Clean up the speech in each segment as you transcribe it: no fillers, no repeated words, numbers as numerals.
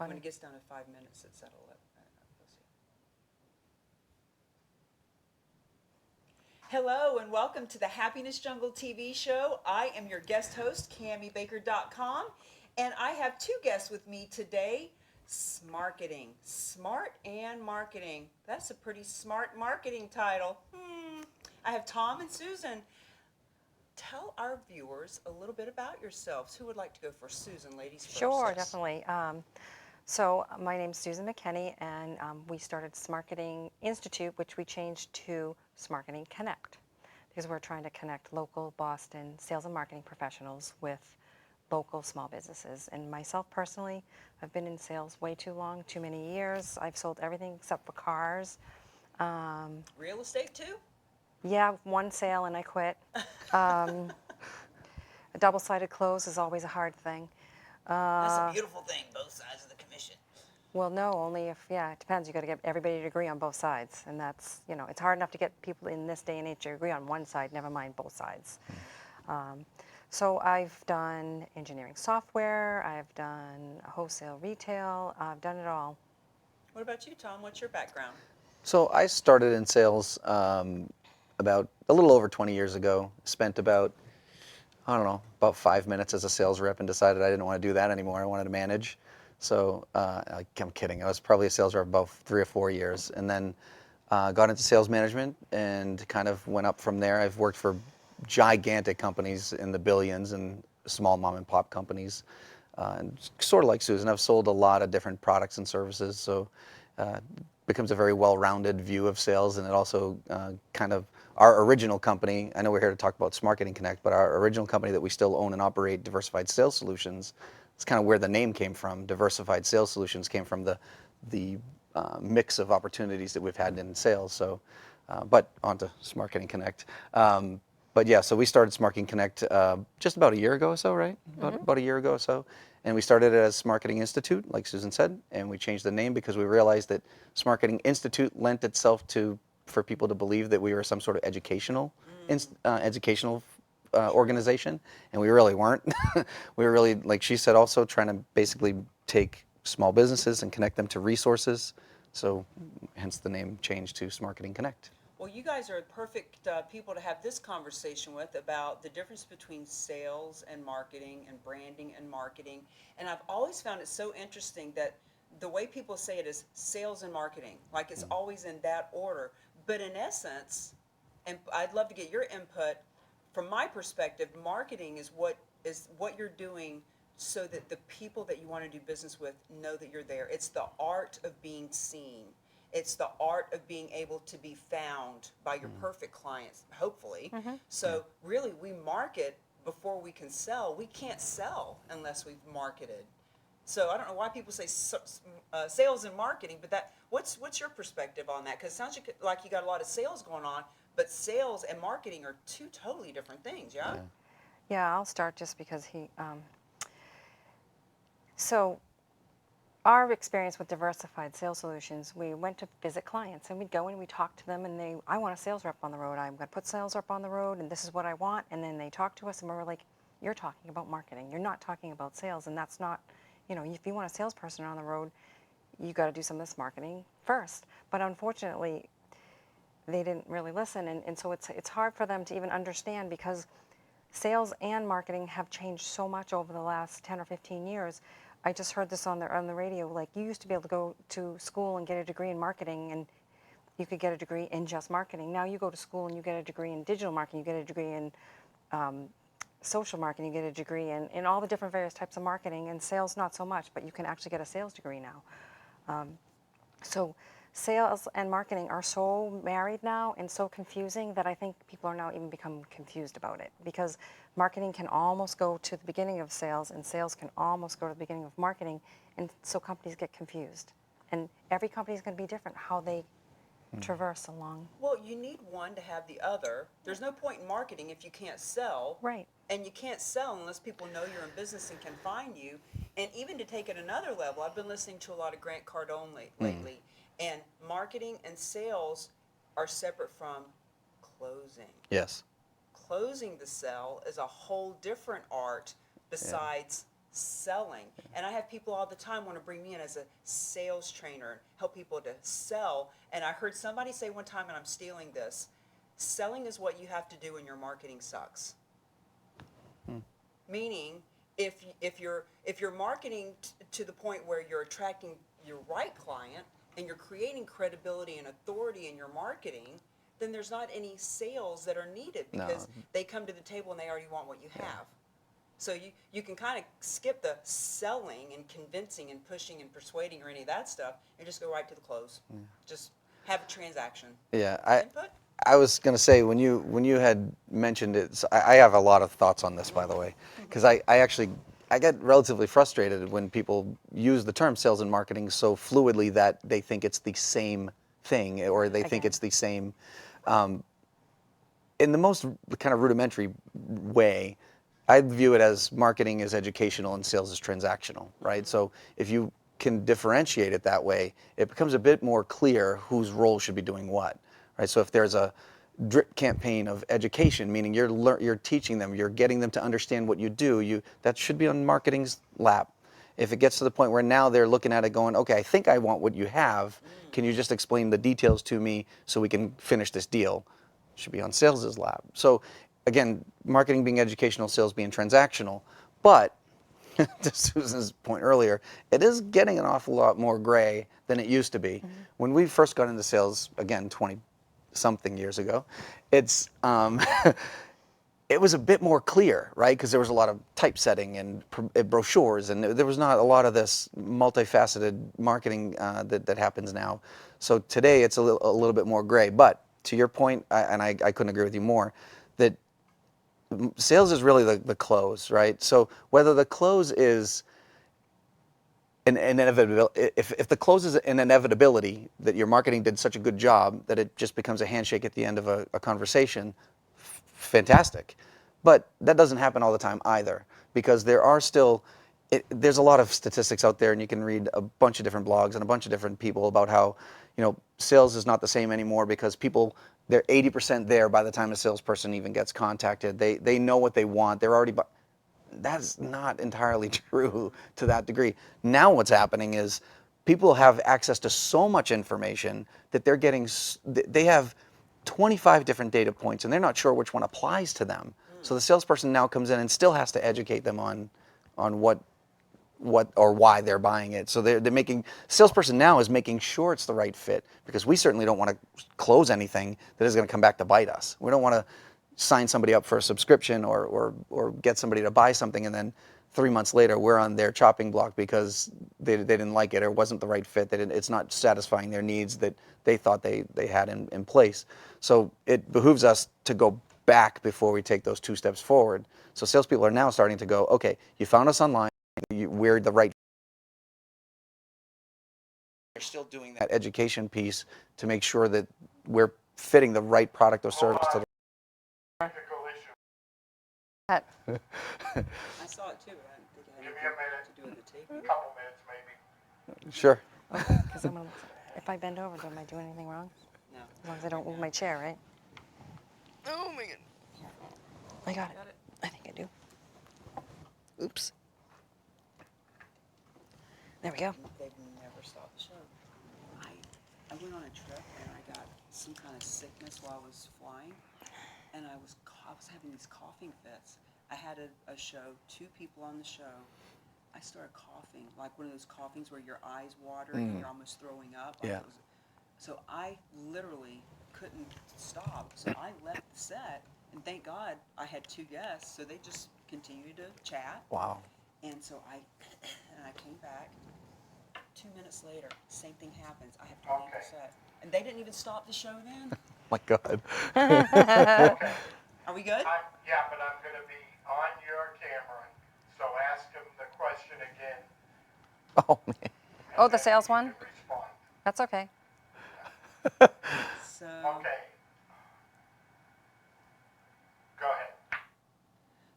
funny. When it gets down to 5 minutes, it's at 11. Hello and welcome to the Happiness Jungle TV show. I am your guest host, CamiBaker.com, and I have two guests with me today. Smarketing, smart and marketing. That's a pretty smart marketing title. I have Tom and Susan. Tell our viewers a little bit about yourselves. Who would like to go first? Susan, ladies first. Sure, Yes. definitely. So my name's Susan McKenney, and we started Smarketing Institute, which we changed to Smarketing CONNECT, because we're trying to connect local Boston sales and marketing professionals with local small businesses. And myself personally, I've been in sales way too long, too many years. I've sold everything except for cars. Real estate too? Yeah, one sale and I quit. A double-sided close is always a hard thing. That's a beautiful thing, both sides of the commission. Well, no, only if, it depends. You got to get everybody to agree on both sides. And that's, it's hard enough to get people in this day and age to agree on one side, never mind both sides. So I've done engineering software, I've done wholesale retail, I've done it all. What about you, Tom? What's your background? So I started in sales about a little over 20 years ago. Spent about 5 minutes as a sales rep and decided I didn't want to do that anymore. I wanted to manage. So I'm kidding. I was probably a sales rep about 3 or 4 years, and then got into sales management and kind of went up from there. I've worked for gigantic companies in the billions and small mom and pop companies. And sort of like Susan, I've sold a lot of different products and services. So becomes a very well-rounded view of sales, and it also kind of, our original company, I know we're here to talk about Smarketing Connect, but our original company that we still own and operate, Diversified Sales Solutions, it's kind of where the name came from. Diversified Sales Solutions came from the mix of opportunities that we've had in sales. So, but onto Smarketing Connect. But yeah, so we started Smarketing Connect just about a year ago or so, right? About a year ago or so. And we started it as Smarketing Institute, like Susan said, and we changed the name because we realized that Smarketing Institute lent itself for people to believe that we were some sort of educational organization, and we really weren't. We were really, like she said, also trying to basically take small businesses and connect them to resources. So hence the name changed to Smarketing Connect. Well, you guys are perfect people to have this conversation with about the difference between sales and marketing and branding and marketing. And I've always found it so interesting that the way people say it is sales and marketing, like it's always in that order. But in essence, and I'd love to get your input, from my perspective, marketing is what you're doing so that the people that you want to do business with know that you're there. It's the art of being seen. It's the art of being able to be found by your perfect clients, hopefully. So really, we market before we can sell. We can't sell unless we've marketed. So I don't know why people say sales and marketing, but what's your perspective on that? Because it sounds like you got a lot of sales going on, but sales and marketing are two totally different things, yeah? Yeah, I'll start just because so our experience with Diversified Sales Solutions, we went to visit clients, and we'd go and we'd talk to them, and I want a sales rep on the road. I'm going to put sales rep on the road, and this is what I want. And then they talk to us, and we're like, you're talking about marketing. You're not talking about sales, and that's not, if you want a salesperson on the road, you got to do some of this marketing first. But unfortunately, they didn't really listen, and so it's hard for them to even understand, because sales and marketing have changed so much over the last 10 or 15 years. I just heard this on the radio. Like, you used to be able to go to school and get a degree in marketing, and you could get a degree in just marketing. Now you go to school and you get a degree in digital marketing, you get a degree in social marketing, you get a degree in all the different various types of marketing, and sales not so much, but you can actually get a sales degree now. So sales and marketing are so married now and so confusing that I think people are now even become confused about it, because marketing can almost go to the beginning of sales, and sales can almost go to the beginning of marketing, and so companies get confused. And every company is going to be different, how they traverse along. Well, you need one to have the other. There's no point in marketing if you can't sell. Right. And you can't sell unless people know you're in business and can find you. And even to take it another level, I've been listening to a lot of Grant Cardone lately, and marketing and sales are separate from closing. Yes. Closing the sale is a whole different art besides selling. And I have people all the time want to bring me in as a sales trainer, help people to sell. And I heard somebody say one time, and I'm stealing this, selling is what you have to do when your marketing sucks. Meaning, if you're marketing to the point where you're attracting your right client and you're creating credibility and authority in your marketing, then there's not any sales that are needed because they come to the table and they already want what you have. So you can kind of skip the selling and convincing and pushing and persuading or any of that stuff and just go right to the close. Just have a transaction. Yeah, Input? I was going to say, when you had mentioned it, so I have a lot of thoughts on this, by the way, because I get relatively frustrated when people use the term sales and marketing so fluidly that they think it's the same thing, or they think it's the same. In the most kind of rudimentary way, I view it as marketing is educational and sales is transactional, right? So if you can differentiate it that way, it becomes a bit more clear whose role should be doing what, right? So if there's a drip campaign of education, meaning you're teaching them, you're getting them to understand what you do, that should be on marketing's lap. If it gets to the point where now they're looking at it going, okay, I think I want what you have, can you just explain the details to me so we can finish this deal? It should be on sales's lap. So again, marketing being educational, sales being transactional, but to Susan's point earlier, it is getting an awful lot more gray than it used to be. When we first got into sales, again, 20-something years ago, it's it was a bit more clear, right? Because there was a lot of typesetting and brochures, and there was not a lot of this multifaceted marketing that happens now. So today it's a little bit more gray. But to your point, I couldn't agree with you more, that sales is really the close, right? So whether the close is an inevitability, if the close is an inevitability that your marketing did such a good job that it just becomes a handshake at the end of a conversation, fantastic. But that doesn't happen all the time either, because there are still, there's a lot of statistics out there, and you can read a bunch of different blogs and a bunch of different people about how, sales is not the same anymore because people, they're 80% there by the time a salesperson even gets contacted. They know what they want. They're already, that's not entirely true to that degree. Now what's happening is people have access to so much information that they have 25 different data points and they're not sure which one applies to them. So the salesperson now comes in and still has to educate them on what or why they're buying it. So they're making, salesperson now is making sure it's the right fit, because we certainly don't want to close anything that is going to come back to bite us. We don't want to sign somebody up for a subscription or get somebody to buy something and then 3 months later we're on their chopping block because they didn't like it or it wasn't the right fit. It's not satisfying their needs that they thought they had in place. So it behooves us to go back before we take those 2 steps forward. So salespeople are now starting to go, okay, you found us online, we're the right. They're still doing that education piece to make sure that we're fitting the right product or service to the That- I saw it too, but I didn't think it had anything to do with the tape. Couple minutes maybe. Sure. Because if I bend over, am I doing anything wrong? No. As long as I don't move my chair, right? Oh my god. I got it. Got it? I think I do. Oops. There we go. They've never stopped the show. I went on a trip and I got some kind of sickness while I was flying, and I was having these coughing fits. I had a show, 2 people on the show. I started coughing, like one of those coughings where your eyes water and you're almost throwing up. Yeah. So I literally couldn't stop. So I left the set, and thank God I had 2 guests, so they just continued to chat. Wow. And so I came back. 2 minutes later, same thing happens. I have to leave the set. And they didn't even stop the show then. My God. Okay. Are we good? Yeah, but I'm going to be on your camera, so ask him the question again. Oh, man. Oh, the sales one? You can respond. That's okay. So, Okay. Go ahead.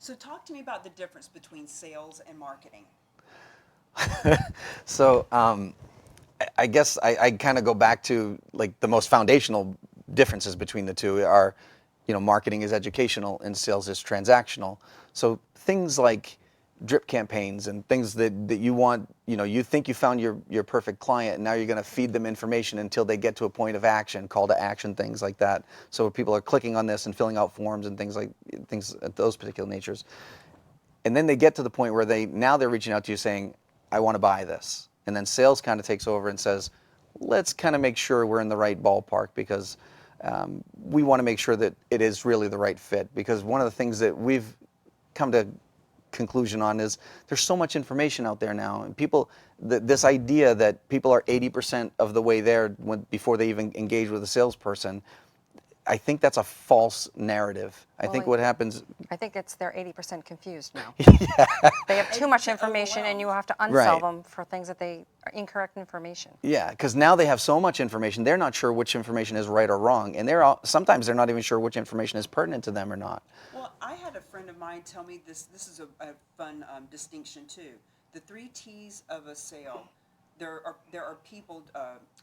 so talk to me about the difference between sales and marketing. So I guess I kind of go back to like the most foundational differences between the two are, marketing is educational and sales is transactional. So things like drip campaigns and things that you want, you think you found your perfect client, and now you're going to feed them information until they get to a point of action, call to action, things like that. So people are clicking on this and filling out forms and things at those particular natures. And then they get to the point where they're reaching out to you saying, I want to buy this. And then sales kind of takes over and says, let's kind of make sure we're in the right ballpark, because we want to make sure that it is really the right fit. Because one of the things that we've come to conclusion on is there's so much information out there now, and this idea that people are 80% of the way there before they even engage with a salesperson, I think that's a false narrative. I think what happens... I think they're 80% confused now. Yeah. They have too much information, and you have to unsell Right. them for things that they are incorrect information. Yeah, because now they have so much information, they're not sure which information is right or wrong, and sometimes they're not even sure which information is pertinent to them or not. Well, I had a friend of mine tell me this is a fun distinction too. The 3 T's of a sale. There are people,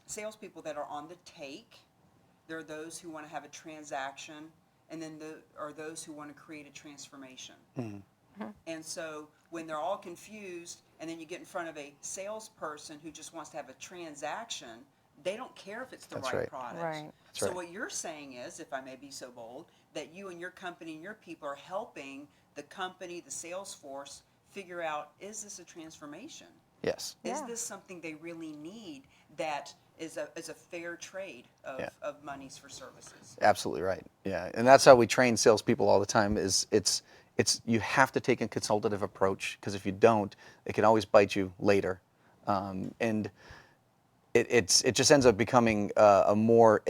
salespeople that are on the take. There are those who want to have a transaction, and then there are those who want to create a transformation. Mm-hmm. And so when they're all confused, and then you get in front of a salesperson who just wants to have a transaction, they don't care if it's the right product. Right. So what you're saying is, if I may be so bold, that you and your company and your people are helping the company, the sales force, figure out, is this a transformation? Yes. Is Yeah. this something they really need that is a fair trade of monies for services? Absolutely right. Yeah, and that's how we train salespeople all the time. It's you have to take a consultative approach, because if you don't, it can always bite you later, and it just ends up becoming a more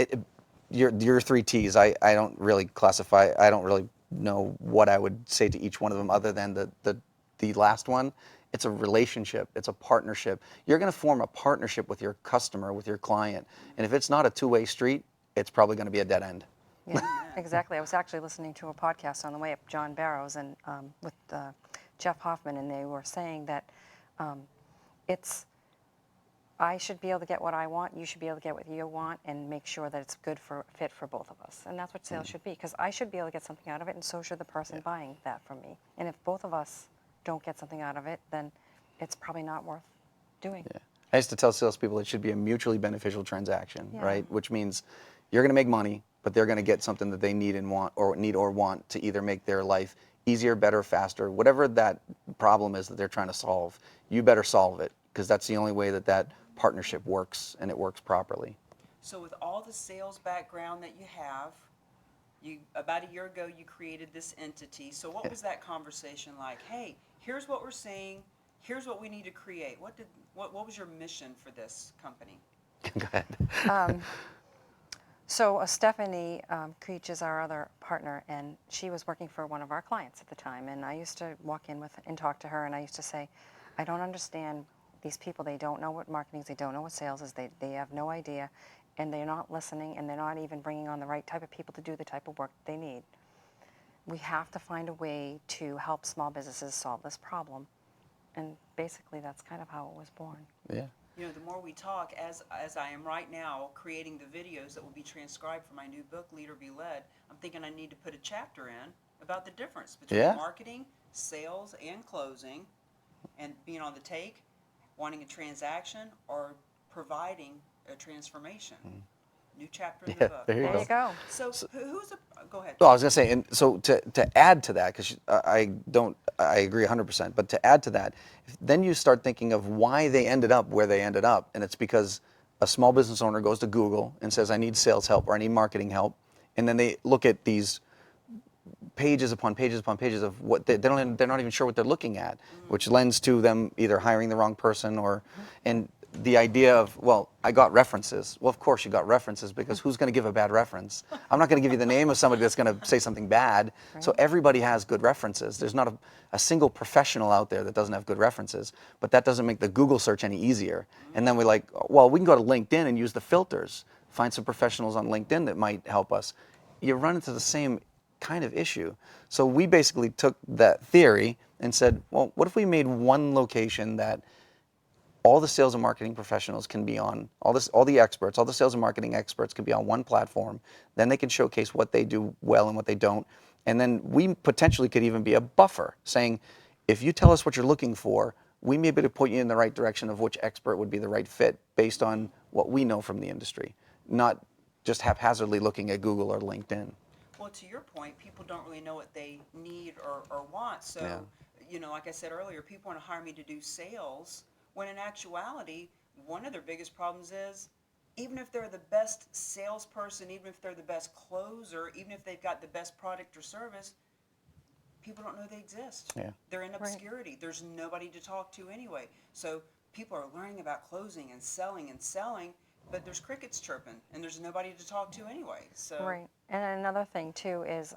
your 3 T's. I don't really classify. I don't really know what I would say to each one of them, other than the last one. It's a relationship. It's a partnership. You're going to form a partnership with your customer, with your client. And if it's not a two-way street, it's probably going to be a dead end. Yeah, exactly. I was actually listening to a podcast on the way up, John Barrows, and with Jeff Hoffman, and they were saying that I should be able to get what I want, you should be able to get what you want, and make sure that it's good fit for both of us. And that's what sales should be, because I should be able to get something out of it, and so should the person buying that from me. And if both of us don't get something out of it, then it's probably not worth doing. Yeah. I used to tell salespeople it should be a mutually beneficial transaction, Yeah. right? Which means you're going to make money, but they're going to get something that they need and want to either make their life easier, better, faster, whatever that problem is that they're trying to solve. You better solve it, because that's the only way that partnership works, and it works properly. So with all the sales background that you have, about a year ago you created this entity. So what was that conversation like? Hey, here's what we're saying. Here's what we need to create. What was your mission for this company? Go ahead. So Stephanie Creech is our other partner, and she was working for one of our clients at the time. And I used to walk in and talk to her, and I used to say, I don't understand these people. They don't know what marketing is. They don't know what sales is. They have no idea, and they're not listening, and they're not even bringing on the right type of people to do the type of work they need. We have to find a way to help small businesses solve this problem. And basically, that's kind of how it was born. Yeah. You know, the more we talk, as I am right now creating the videos that will be transcribed for my new book, Lead or Be Led, I'm thinking I need to put a chapter in about the difference between marketing, sales, and closing, and being on the take, wanting a transaction, or providing a transformation. New chapter in the book. There you go. So go ahead. Well, I was going to say, and so to add to that, because I agree 100%, but to add to that, then you start thinking of why they ended up where they ended up, and it's because a small business owner goes to Google and says, I need sales help or I need marketing help, and then they look at these pages upon pages upon pages of what they're not even sure what they're looking at, which lends to them either hiring the wrong person and the idea of, well, I got references. Well, of course you got references, because who's going to give a bad reference? I'm not going to give you the name of somebody that's going to say something bad. Right. So everybody has good references. There's not a single professional out there that doesn't have good references, but that doesn't make the Google search any easier. And then we're like, well, we can go to LinkedIn and use the filters, find some professionals on LinkedIn that might help us. You run into the same kind of issue. So we basically took that theory and said, well, what if we made one location that all the sales and marketing professionals can be on, all the experts, all the sales and marketing experts can be on one platform. Then they can showcase what they do well and what they don't. And then we potentially could even be a buffer, saying, if you tell us what you're looking for, we may be able to point you in the right direction of which expert would be the right fit based on what we know from the industry, not just haphazardly looking at Google or LinkedIn. Well, to your point, people don't really know what they need or want. So, Yeah. you know, like I said earlier, people want to hire me to do sales, when in actuality, one of their biggest problems is, even if they're the best salesperson, even if they're the best closer, even if they've got the best product or service, people don't know they exist. Yeah. They're in obscurity. There's nobody to talk to anyway. So people are learning about closing and selling, but there's crickets chirping and there's nobody to talk to anyway. So Right. And another thing too is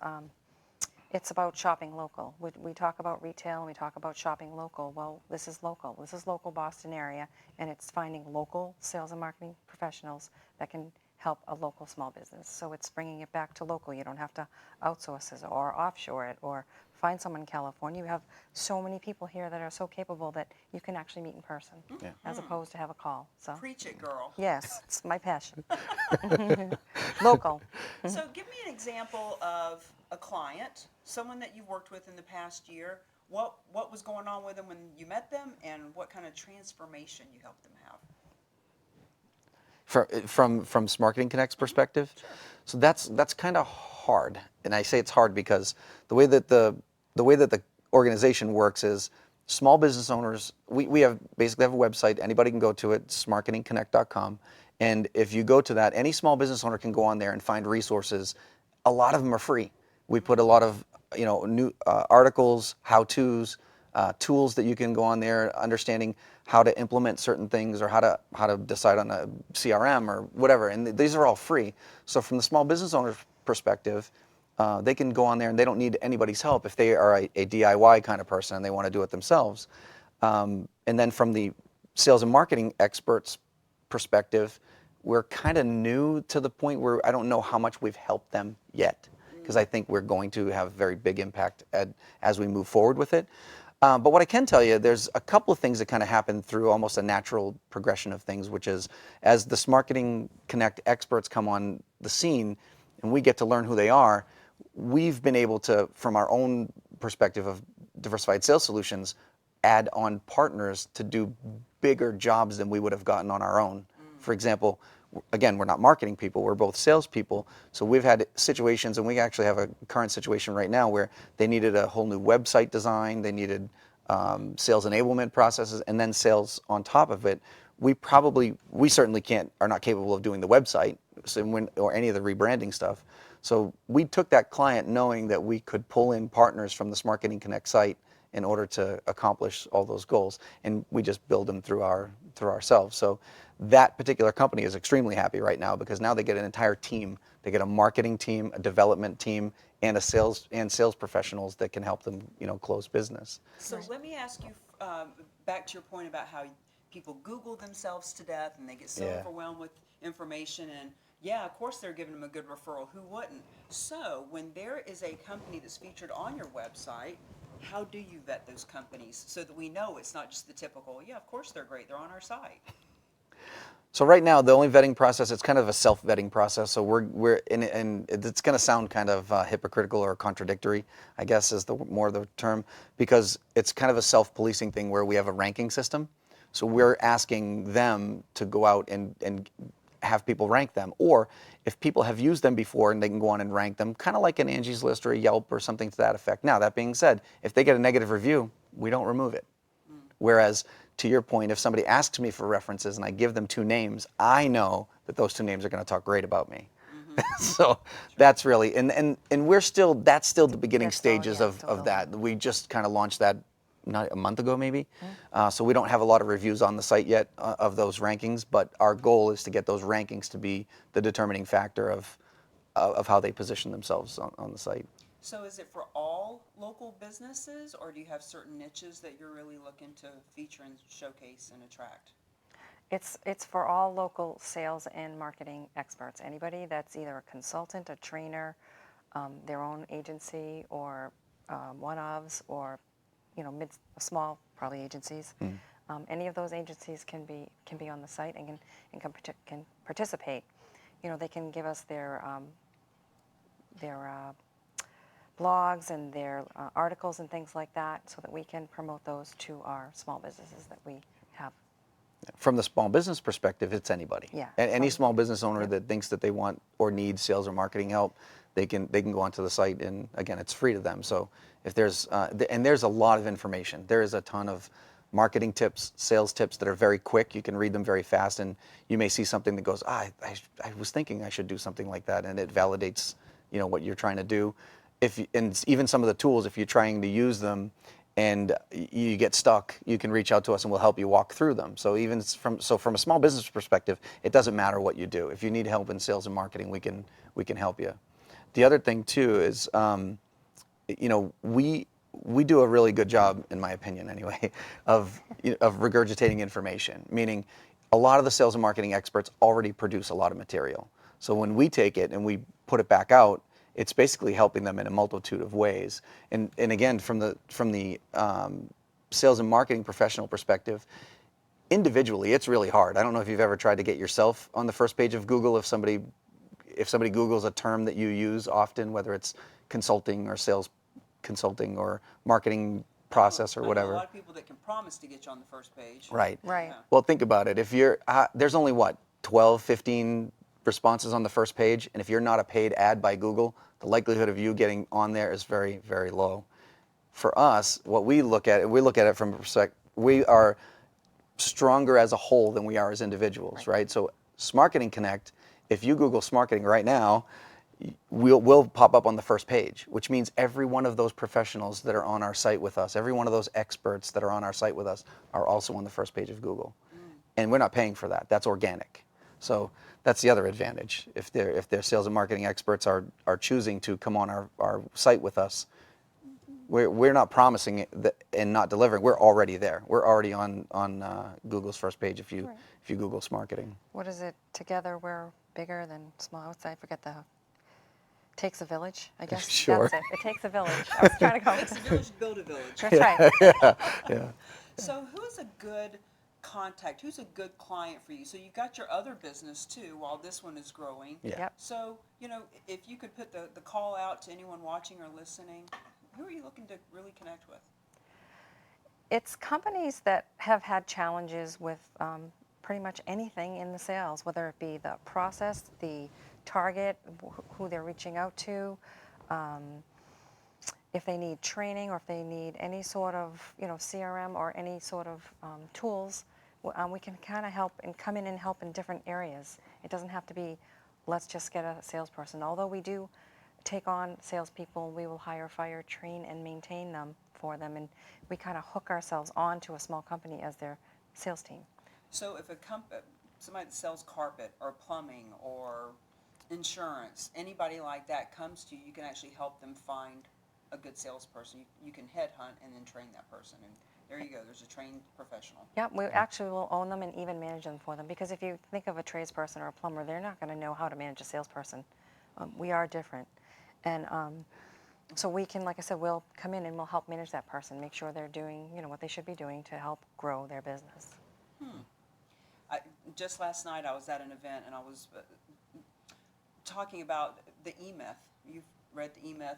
it's about shopping local. We talk about retail and we talk about shopping local. Well, this is local. This is local Boston area, and it's finding local sales and marketing professionals that can help a local small business. So it's bringing it back to local. You don't have to outsource it or offshore it or find someone in California. You have so many people here that are so capable that you can actually meet in person, Yeah. as opposed to have a call. So preach it, girl. yes, it's my passion. Local. So give me an example of a client, someone that you've worked with in the past year. What was going on with them when you met them, and what kind of transformation you helped them have? From Smarketing Connect's perspective, so that's kind of hard, and I say it's hard because the way that the organization works is small business owners. We have basically have a website. Anybody can go to it, smarketingconnect.com, and if you go to that, any small business owner can go on there and find resources. A lot of them are free. We put a lot of new articles, how-tos, tools that you can go on there, understanding how to implement certain things or how to decide on a CRM or whatever. And these are all free. So from the small business owner's perspective, they can go on there and they don't need anybody's help if they are a DIY kind of person and they want to do it themselves. And then from the sales and marketing experts' perspective, we're kind of new to the point where I don't know how much we've helped them yet, because I think we're going to have very big impact as we move forward with it. But what I can tell you, there's a couple of things that kind of happen through almost a natural progression of things, which is as the Smarketing Connect experts come on the scene and we get to learn who they are, we've been able to, from our own perspective of diversified sales solutions, add on partners to do bigger jobs than we would have gotten on our own. For example, again, we're not marketing people, we're both salespeople. So we've had situations, and we actually have a current situation right now where they needed a whole new website design, they needed sales enablement processes, and then sales on top of it. We certainly are not capable of doing the website or any of the rebranding stuff. So we took that client knowing that we could pull in partners from the Smarketing Connect site in order to accomplish all those goals, and we just build them through ourselves. So that particular company is extremely happy right now because now they get an entire team. They get a marketing team, a development team, and sales professionals that can help them, close business. So let me ask you, back to your point about how people Google themselves to death and they get so overwhelmed with information, and yeah, of course they're giving them a good referral. Who wouldn't? So when there is a company that's featured on your website, how do you vet those companies so that we know it's not just the typical, yeah, of course they're great, they're on our site? So right now, the only vetting process, it's kind of a self-vetting process. So we're in, and it's going to sound kind of hypocritical or contradictory, I guess is more the term, because it's kind of a self-policing thing where we have a ranking system. So we're asking them to go out and have people rank them, or if people have used them before and they can go on and rank them, kind of like an Angie's List or a Yelp or something to that effect. Now, that being said, if they get a negative review, we don't remove it. Whereas, to your point, if somebody asks me for references and I give them 2 names, I know that those 2 names are going to talk great about me. So that's really, and that's still the beginning stages of that. We just kind of launched that not a month ago maybe. So we don't have a lot of reviews on the site yet of those rankings, but our goal is to get those rankings to be the determining factor of how they position themselves on the site. So is it for all local businesses, or do you have certain niches that you're really looking to feature and showcase and attract? It's for all local sales and marketing experts. Anybody that's either a consultant, a trainer, their own agency, or one-ofs, or small probably agencies. Any of those agencies can be on the site and can participate. They can give us their blogs and their articles and things like that, so that we can promote those to our small businesses that we have. From the small business perspective, it's anybody. Yeah, Any from- small business owner yep. that thinks that they want or need sales or marketing help, they can go onto the site, and again, it's free to them. So if there's and there's a lot of information. There is a ton of marketing tips, sales tips that are very quick. You can read them very fast, and you may see something that goes, I was thinking I should do something like that, and it validates, you know, what you're trying to do. And even some of the tools, if you're trying to use them and you get stuck, you can reach out to us and we'll help you walk through them. So from a small business perspective, it doesn't matter what you do. If you need help in sales and marketing, we can help you. The other thing too is, you know, we do a really good job, in my opinion anyway, of regurgitating information. Meaning, a lot of the sales and marketing experts already produce a lot of material. So when we take it and we put it back out, it's basically helping them in a multitude of ways. And again, from the sales and marketing professional perspective, individually, it's really hard. I don't know if you've ever tried to get yourself on the first page of Google. If somebody Googles a term that you use often, whether it's consulting or sales consulting or marketing process or I know whatever. a lot of people that can promise to get you on the first page. Right. Right. Yeah. Well, think about it. If you're, there's only what, 12, 15 responses on the first page, and if you're not a paid ad by Google, the likelihood of you getting on there is very, very low. For us, what we look at it from a perspective, we are stronger as a whole than we are as individuals, right? So Smarketing CONNECT, if you Google Smarketing right now, we'll pop up on the first page, which means every one of those professionals that are on our site with us, every one of those experts that are on our site with us are also on the first page of Google. And we're not paying for that. That's organic. So that's the other advantage. If their sales and marketing experts are choosing to come on our site with us, we're not promising it and not delivering. We're already there. We're already on Google's first page if you Google Smarketing. What is it? Together we're bigger than small. I forget the. Takes a village, I guess. Sure. That's it. It takes a village. I was trying to go. Takes a village to build a village. That's right. Yeah. So who's a good contact? Who's a good client for you? So you got your other business too while this one is growing. Yeah. Yep. So, you know, if you could put the call out to anyone watching or listening, who are you looking to really connect with? It's companies that have had challenges with pretty much anything in the sales, whether it be the process, the target, who they're reaching out to, if they need training or if they need any sort of, you know, CRM or any sort of tools, we can kind of help and come in and help in different areas. It doesn't have to be, let's just get a salesperson. Although we do take on salespeople, we will hire, fire, train, and maintain them for them, and we kind of hook ourselves onto a small company as their sales team. So if somebody that sells carpet or plumbing or insurance, anybody like that comes to you, you can actually help them find a good salesperson. You can headhunt and then train that person. And there you go, there's a trained professional. Yeah, we actually will own them and even manage them for them, because if you think of a tradesperson or a plumber, they're not going to know how to manage a salesperson. We are different. And so we can, like I said, we'll come in and we'll help manage that person, make sure they're doing, you know, what they should be doing to help grow their business. Just last night I was at an event and I was talking about the E-Myth. You've read the E-Myth.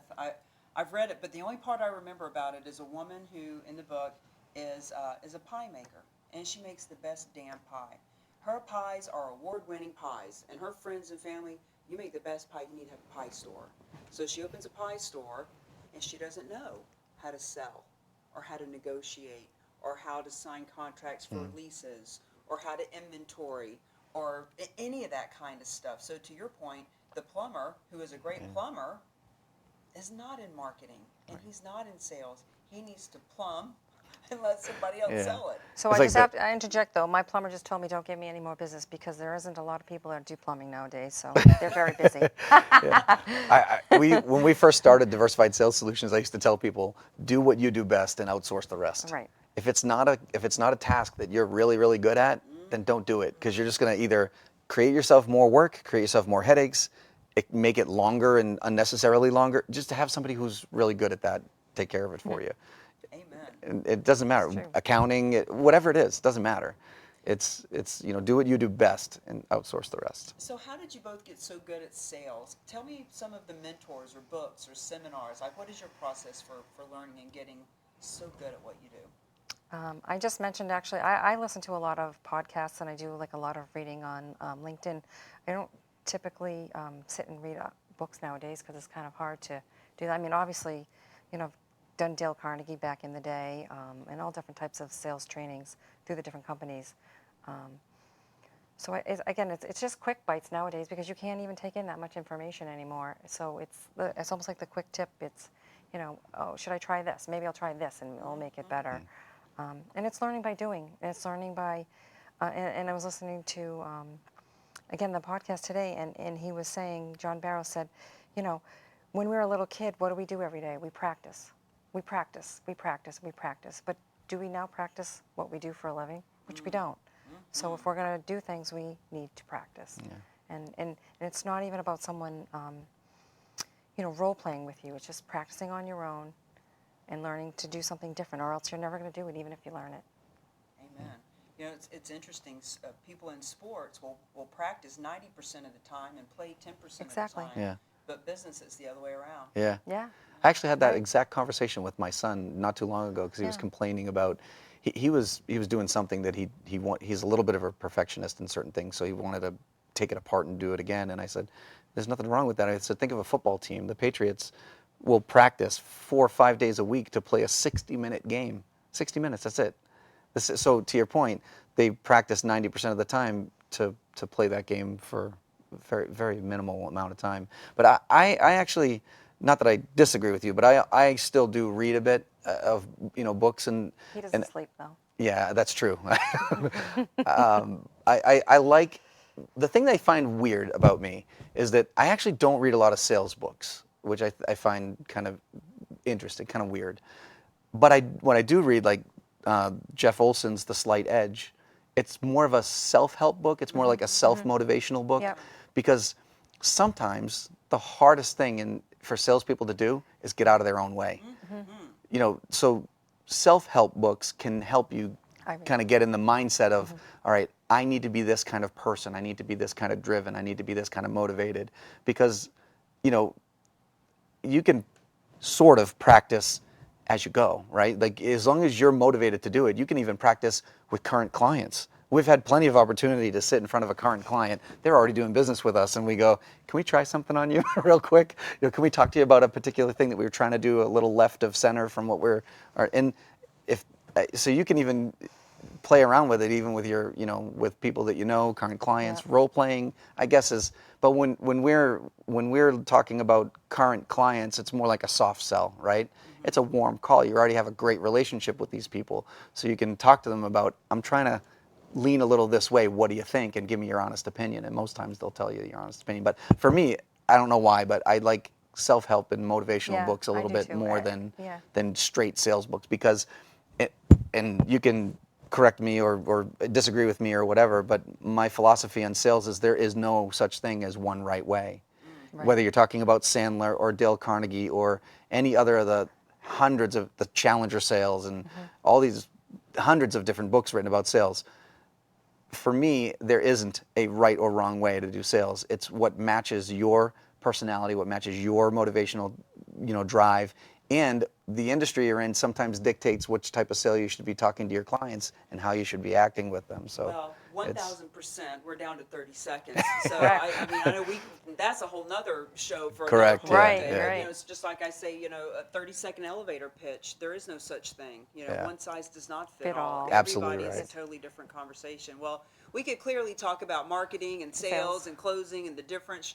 I've read it, but the only part I remember about it is a woman who, in the book, is a pie maker, and she makes the best damn pie. Her pies are award-winning pies, and her friends and family, you make the best pie, you need to have a pie store. So she opens a pie store, and she doesn't know how to sell, or how to negotiate, or how to sign contracts for leases, or how to inventory, or any of that kind of stuff. So to your point, the plumber, who is a great plumber, is not in marketing, and he's not in sales. He needs to plumb and let somebody else sell it. So It's I like just have to interject, though. My plumber just told me, don't give me any more business, because there isn't a lot of people that do plumbing nowadays, so they're very busy. When we first started Diversified Sales Solutions, I used to tell people, do what you do best and outsource the rest. Right. If it's not a task that you're really, really good at, then don't do it, because you're just going to either create yourself more work, create yourself more headaches, make it longer and unnecessarily longer, just to have somebody who's really good at that take care of it for you. Amen. And it doesn't matter. true. Accounting, whatever it is, doesn't matter. It's do what you do best and outsource the rest. So how did you both get so good at sales? Tell me some of the mentors or books or seminars. Like, what is your process for learning and getting so good at what you do? I just mentioned, actually, I listen to a lot of podcasts, and I do like a lot of reading on LinkedIn. I don't typically sit and read books nowadays because it's kind of hard to do that. I mean, obviously, I've done Dale Carnegie back in the day, and all different types of sales trainings through the different companies. So again, it's just quick bites nowadays because you can't even take in that much information anymore. So it's almost like the quick tip. It's, oh, should I try this? Maybe I'll try this, and it'll make it better. And it's learning by doing. And it's learning by, and I was listening to, again, the podcast today, and he was saying, John Barrow said, when we were a little kid, what do we do every day? We practice. We practice, we practice, we practice. But do we now practice what we do for a living? Which we don't. So if we're going to do things, we need to practice. Yeah. And it's not even about someone, role-playing with you. It's just practicing on your own and learning to do something different, or else you're never going to do it, even if you learn it. Amen. It's interesting. People in sports will practice 90% of the time and play 10% Exactly. of the time. Yeah. But business is the other way around. Yeah. Yeah. I actually had that Right. exact conversation with my son not too long ago because he was Yeah. complaining about he was doing something that he's a little bit of a perfectionist in certain things, so he wanted to take it apart and do it again. And I said, there's nothing wrong with that. I said, think of a football team. The Patriots will practice 4 or 5 days a week to play a 60-minute game. 60 minutes, that's it. So to your point, they practice 90% of the time to play that game for very, very minimal amount of time. But I actually, not that I disagree with you, but I still do read a bit of books and He doesn't sleep, though. yeah, that's true. I like the thing that I find weird about me is that I actually don't read a lot of sales books, which I find kind of interesting, kind of weird. But when I do read, like Jeff Olson's The Slight Edge, it's more of a self-help book. It's more like a self-motivational book, Yep. because sometimes the hardest thing for salespeople to do is get out of their own way. So self-help books can help you kind of get in the mindset of, all right, I need to be this kind of person. I need to be this kind of driven. I need to be this kind of motivated, because, you can sort of practice as you go, right? Like, as long as you're motivated to do it, you can even practice with current clients. We've had plenty of opportunity to sit in front of a current client. They're already doing business with us, and we go, can we try something on you real quick? Can we talk to you about a particular thing that we were trying to do a little left of center from what so you can even play around with it, even with your, with people that current clients. Yeah. Role playing, I guess, but when we're talking about current clients, it's more like a soft sell, right? It's a warm call. You already have a great relationship with these people, so you can talk to them about, I'm trying to lean a little this way. What do you think? And give me your honest opinion. And most times they'll tell you your honest opinion. But for me, I don't know why, but I like self-help and motivational Yeah, books a I little do bit too. more Yeah. than straight sales books, because and you can correct me or disagree with me or whatever, but my philosophy on sales is there is no such thing as one right way. Right. Whether you're talking about Sandler or Dale Carnegie or any other of the hundreds of the Challenger sales and all these hundreds of different books written about sales, for me, there isn't a right or wrong way to do sales. It's what matches your personality, what matches your motivational, drive, and the industry you're in sometimes dictates which type of sale you should be talking to your clients and how you should be acting with them. So, Well, it's 1,000%. We're down to 30 seconds. So I know that's a whole nother show for Correct, another Right, day. right. It's just like I say, a 30-second elevator pitch. There is no such thing. Yeah. One size does not fit Fit all. all. Absolutely Everybody is right. a totally different conversation. Well, we could clearly talk about marketing and sales and closing and the difference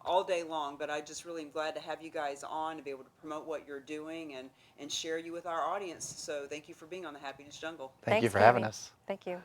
all day long, but I just really am glad to have you guys on to be able to promote what you're doing and share you with our audience. So thank you for being on the Happiness Jungle. Thank you Thanks, for having Cami. us. Thank you.